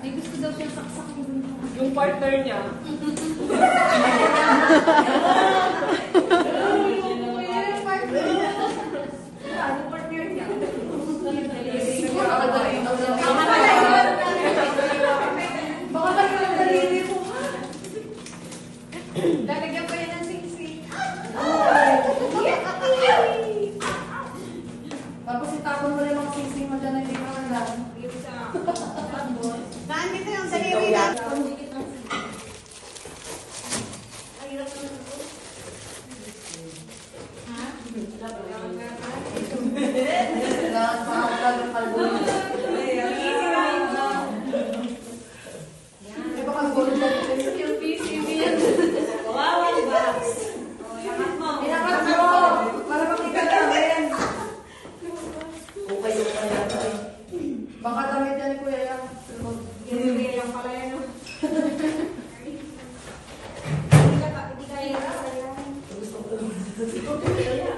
May gusto daw siyang saksak Yung partner niya. Lalagyan pa yan ng sing-sing. Tapos itapon mo lang ang sing-sing mo dyan na hindi ka lang. Nandito yung daliwi na. Kailangan makakal ng kalbon. Di ba kalbon dyan? Yung PCB yan. Kawawang box. Inakat mo! Para makita namin. Okay yung kaya. Baka damit yan ni Kuya Yang. Yung pala yan.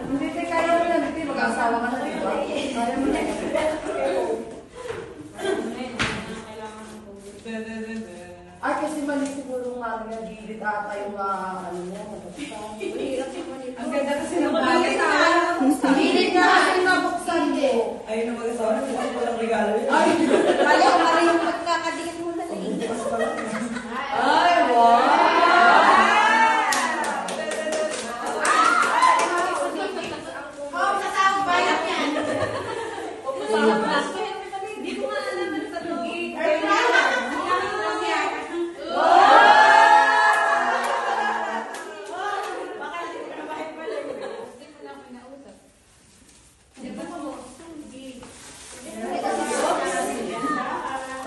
Hindi kaya mo yan. Hindi mag-asawa ka na. Diba? Kaya mo yan. Ay, kasi mali siguro nga nga gilid ata yung ano niya. Ang ganda kasi ng bagay na. Gilid na kasi mabuksan mo. Ayun ang mag-asawa na kasi walang regalo yun. Ay! Kaya ko pala yung pagkakadikit mo na lang. Ay, wow! Hindi ko nga alam na sa loob.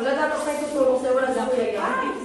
Wala dapat kayo tutulong sa'yo. Wala sa Kuya Yang.